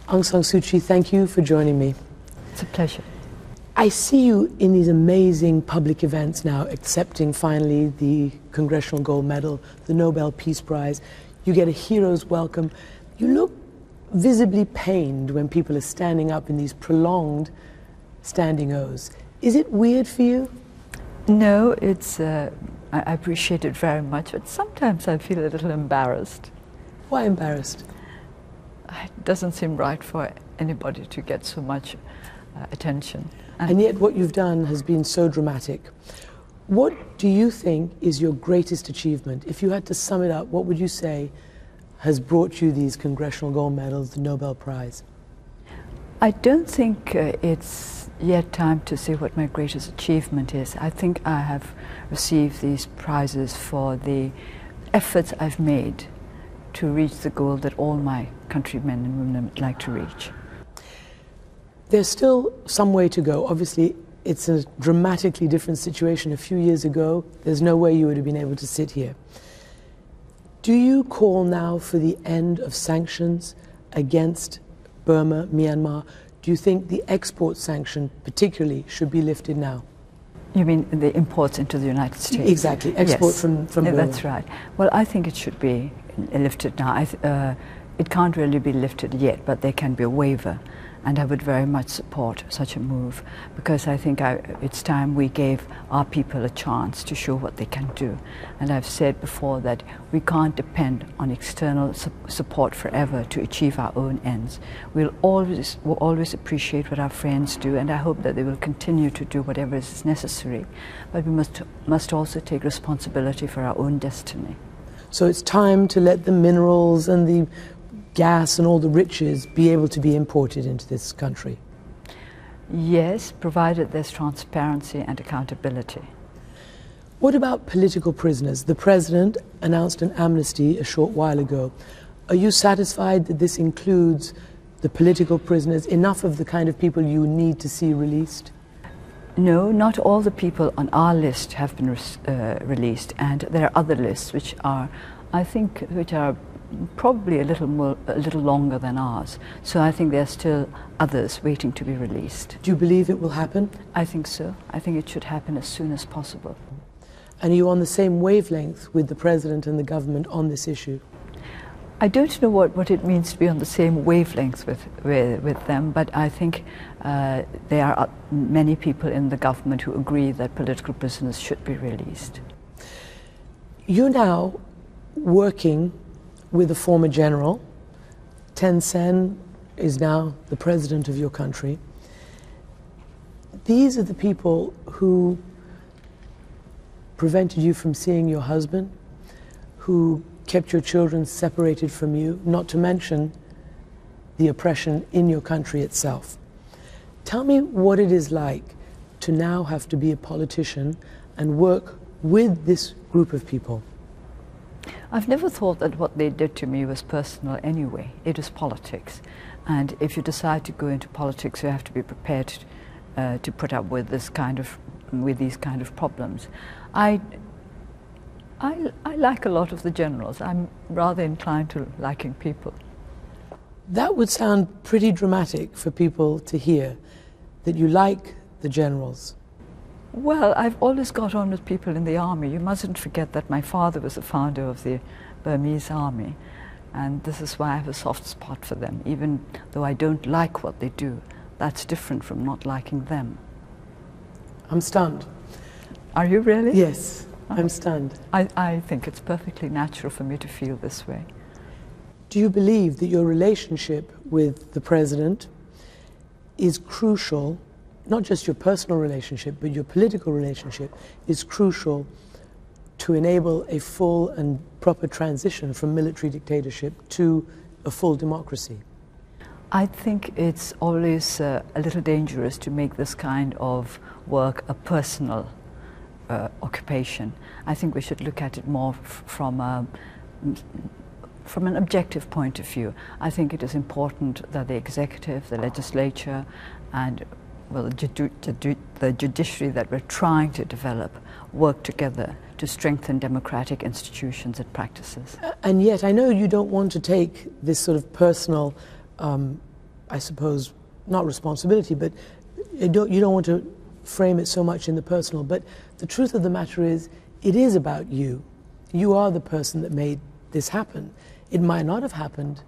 Aung San Suu Kyi, thank you for joining me. It's a pleasure. I see you in these amazing public events now, accepting finally the Congressional Gold Medal, the Nobel Peace Prize. You get a hero's welcome. You look visibly pained when people are standing up in these prolonged standing O's. Is it weird for you? No, it's, I appreciate it very much, but sometimes I feel a little embarrassed. Why embarrassed? It doesn't seem right for anybody to get so much attention. And yet what you've done has been so dramatic. What do you think is your greatest achievement? If you had to sum it up, what would you say has brought you these Congressional Gold Medals, the Nobel Prize? I don't think it's yet time to say what my greatest achievement is. I think I have received these prizes for the efforts I've made to reach the goal that all my countrymen and women would like to reach. There's still some way to go. Obviously, it's a dramatically different situation. A few years ago, there's no way you would have been able to sit here. Do you call now for the end of sanctions against Burma, Myanmar? Do you think the export sanction particularly should be lifted now? You mean the imports into the United States? Exactly, export yes. from Burma. That's right. Well, I think it should be lifted now. It can't really be lifted yet, but there can be a waiver. And I would very much support such a move, because I think it's time we gave our people a chance to show what they can do. And I've said before that we can't depend on external support forever to achieve our own ends. We'll always appreciate what our friends do, and I hope that they will continue to do whatever is necessary. But we must also take responsibility for our own destiny. So it's time to let the minerals and the gas and all the riches be able to be imported into this country? Yes, provided there's transparency and accountability. What about political prisoners? The President announced an amnesty a short while ago. Are you satisfied that this includes the political prisoners, enough of the kind of people you need to see released? No, not all the people on our list have been released, and there are other lists which are, I think, which are probably a little longer than ours. So I think there are still others waiting to be released. Do you believe it will happen? I think so. I think it should happen as soon as possible. And are you on the same wavelength with the President and the government on this issue? I don't know what it means to be on the same wavelength with them, but I think there are many people in the government who agree that political prisoners should be released. You're now working with a former general. Thein Sein is now the president of your country. These are the people who prevented you from seeing your husband, who kept your children separated from you, not to mention the oppression in your country itself. Tell me what it is like to now have to be a politician and work with this group of people. I've never thought that what they did to me was personal anyway. It is politics. And if you decide to go into politics, you have to be prepared to put up with these kind of problems. I like a lot of the generals. I'm rather inclined to liking people. That would sound pretty dramatic for people to hear, that you like the generals. Well, I've always got on with people in the army. You mustn't forget that my father was the founder of the Burmese army, and this is why I have a soft spot for them, even though I don't like what they do. That's different from not liking them. I'm stunned. Are you really? Yes, I'm stunned. I think it's perfectly natural for me to feel this way. Do you believe that your relationship with the President is crucial? Not just your personal relationship, but your political relationship is crucial to enable a full and proper transition from military dictatorship to a full democracy? I think it's always a little dangerous to make this kind of work a personal occupation. I think we should look at it more from an objective point of view. I think it is important that the executive, the legislature, and well, the judiciary that we're trying to develop work together to strengthen democratic institutions and practices. And yet, I know you don't want to take this sort of personal I suppose, not responsibility, but you don't want to frame it so much in the personal, but the truth of the matter is, it is about you. You are the person that made this happen. It might not have happened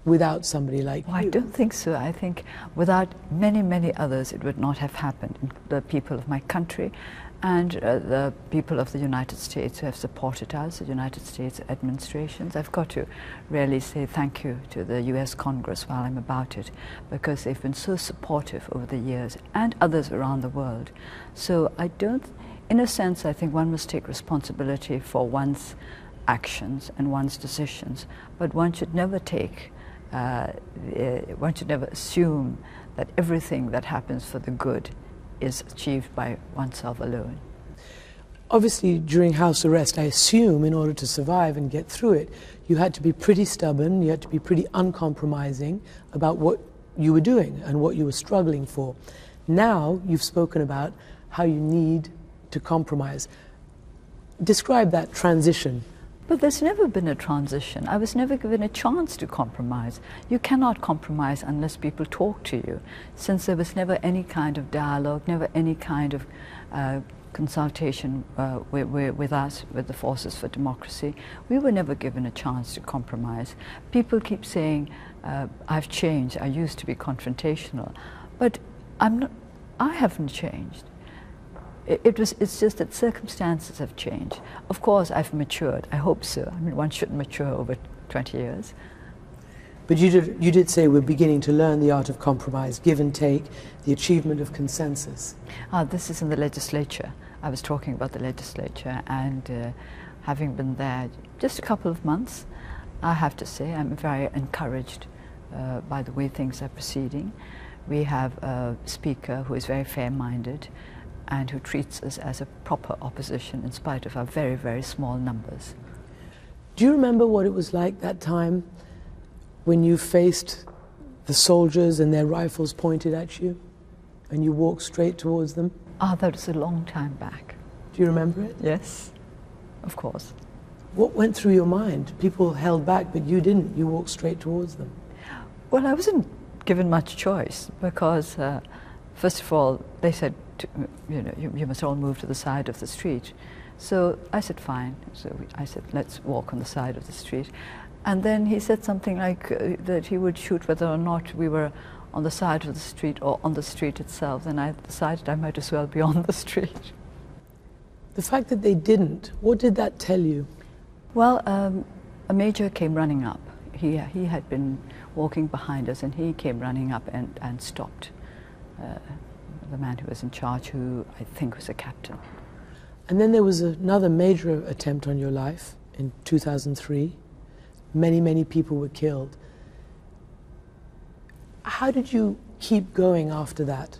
without somebody like you. I don't think so. I think without many, many others, it would not have happened. The people of my country and the people of the United States who have supported us, the United States administrations. I've got to really say thank you to the US Congress while I'm about it, because they've been so supportive over the years, and others around the world. So I don't, in a sense, I think one must take responsibility for one's actions and one's decisions, but one should never one should never assume that everything that happens for the good is achieved by oneself alone. Obviously, during house arrest, I assume in order to survive and get through it, you had to be pretty stubborn, you had to be pretty uncompromising about what you were doing and what you were struggling for. Now, you've spoken about how you need to compromise. Describe that transition. But there's never been a transition. I was never given a chance to compromise. You cannot compromise unless people talk to you. Since there was never any kind of dialogue, never any kind of consultation with us, with the Forces for Democracy, we were never given a chance to compromise. People keep saying, I've changed, I used to be confrontational. But I haven't changed. It's just that circumstances have changed. Of course, I've matured. I hope so. I mean, one should mature over 20 years. But you did say we're beginning to learn the art of compromise, give and take, the achievement of consensus. This is in the legislature. I was talking about the legislature, and having been there just a couple of months, I have to say I'm very encouraged by the way things are proceeding. We have a speaker who is very fair-minded, and who treats us as a proper opposition in spite of our very, very small numbers. Do you remember what it was like that time when you faced the soldiers and their rifles pointed at you and you walked straight towards them? That was a long time back. Do you remember it? Yes, of course. What went through your mind? People held back, but you didn't. You walked straight towards them. Well, I wasn't given much choice because, first of all, they said, you must all move to the side of the street. So I said, fine. So I said, let's walk on the side of the street. And then he said something like that he would shoot whether or not we were on the side of the street or on the street itself. Then I decided I might as well be on the street. The fact that they didn't, what did that tell you? Well, a major came running up. He had been walking behind us, and he came running up and stopped the man who was in charge, who I think was a captain. And then there was another major attempt on your life in 2003. Many, many people were killed. How did you keep going after that?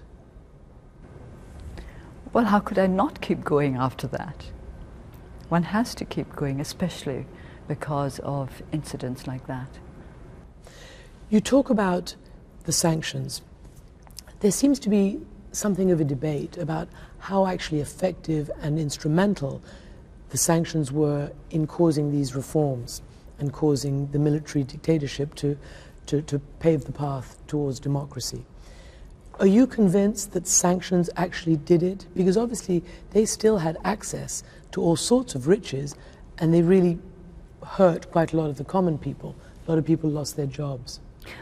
Well, how could I not keep going after that? One has to keep going, especially because of incidents like that. You talk about the sanctions. There seems to be something of a debate about how actually effective and instrumental the sanctions were in causing these reforms and causing the military dictatorship to pave the path towards democracy. Are you convinced that sanctions actually did it? Because obviously they still had access to all sorts of riches, and they really hurt quite a lot of the common people. A lot of people lost their jobs.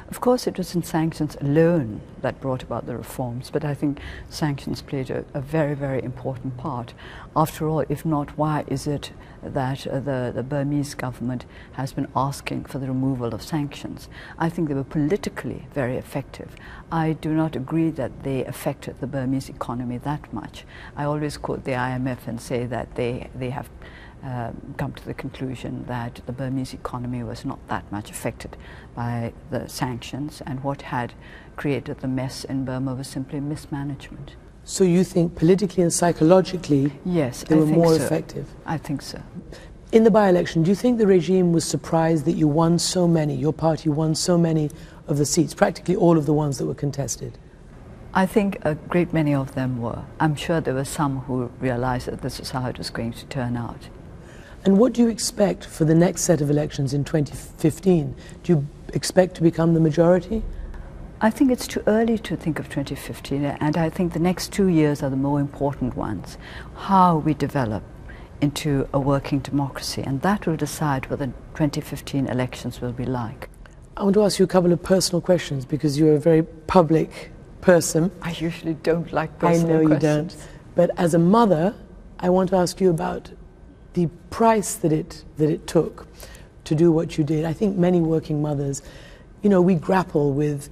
Of course, it wasn't sanctions alone that brought about the reforms, but I think sanctions played a very, very important part. After all, if not, why is it that the Burmese government has been asking for the removal of sanctions? I think they were politically very effective. I do not agree that they affected the Burmese economy that much. I always quote the IMF and say that they have come to the conclusion that the Burmese economy was not that much affected by the sanctions, and what had created the mess in Burma was simply mismanagement. So you think politically and psychologically, yes, they were more effective? I think so. In the by-election, do you think the regime was surprised that you won so many, your party won so many of the seats, practically all of the ones that were contested? I think a great many of them were. I'm sure there were some who realized that this is how it was going to turn out. And what do you expect for the next set of elections in 2015? Do you expect to become the majority? I think it's too early to think of 2015, and I think the next 2 years are the more important ones. How we develop into a working democracy, and that will decide what the 2015 elections will be like. I want to ask you a couple of personal questions because you're a very public person. I usually don't like personal questions. I know you don't. But as a mother, I want to ask you about the price that it took to do what you did. I think many working mothers, you know, we grapple with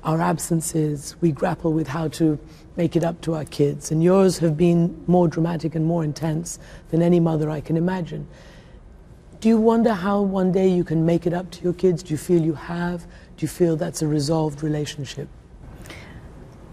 our absences, we grapple with how to make it up to our kids, and yours have been more dramatic and more intense than any mother I can imagine. Do you wonder how one day you can make it up to your kids? Do you feel you have? Do you feel that's a resolved relationship?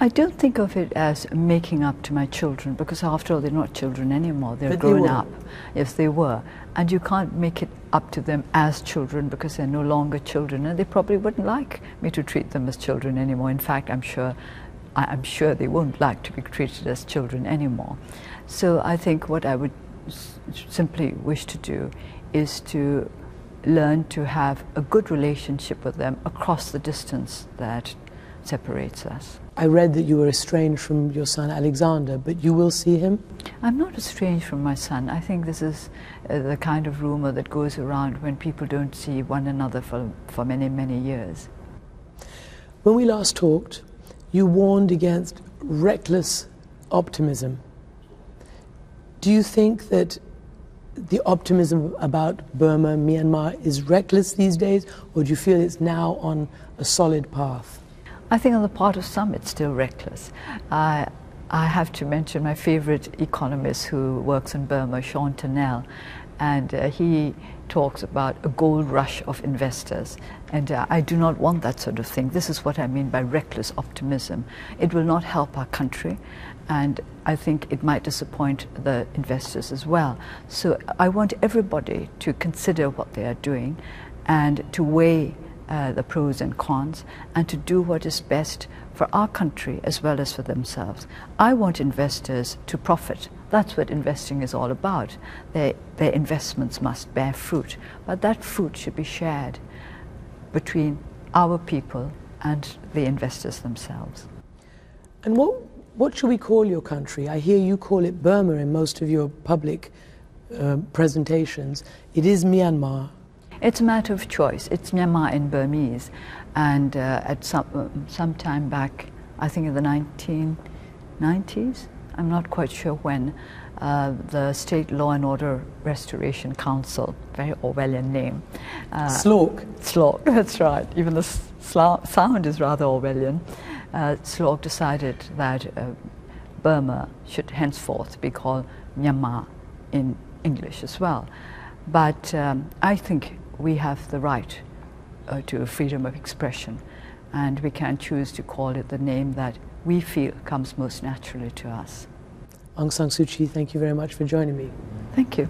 I don't think of it as making up to my children, because after all, they're not children anymore. They're grown up. Yes, they were. And you can't make it up to them as children because they're no longer children, and they probably wouldn't like me to treat them as children anymore. In fact, I'm sure they won't like to be treated as children anymore. So I think what I would simply wish to do is to learn to have a good relationship with them across the distance that separates us. I read that you were estranged from your son Alexander, but you will see him? I'm not estranged from my son. I think this is the kind of rumor that goes around when people don't see one another for many, many years. When we last talked, you warned against reckless optimism. Do you think that the optimism about Burma, Myanmar is reckless these days, or do you feel it's now on a solid path? I think on the part of some it's still reckless. I have to mention my favorite economist who works in Burma, Sean Turnell, and he talks about a gold rush of investors, and I do not want that sort of thing. This is what I mean by reckless optimism. It will not help our country, and I think it might disappoint the investors as well. So I want everybody to consider what they are doing and to weigh the pros and cons, and to do what is best for our country as well as for themselves. I want investors to profit. That's what investing is all about. Their investments must bear fruit, but that fruit should be shared between our people and the investors themselves. And what should we call your country? I hear you call it Burma in most of your public presentations. It is Myanmar. It's a matter of choice. It's Myanmar in Burmese, and at some time back, I think in the 1990s, I'm not quite sure when, the State Law and Order Restoration Council, very Orwellian name. SLORC. SLORC, that's right. Even the sound is rather Orwellian. SLORC decided that Burma should henceforth be called Myanmar in English as well. But I think we have the right to freedom of expression, and we can choose to call it the name that we feel comes most naturally to us. Aung San Suu Kyi, thank you very much for joining me. Thank you.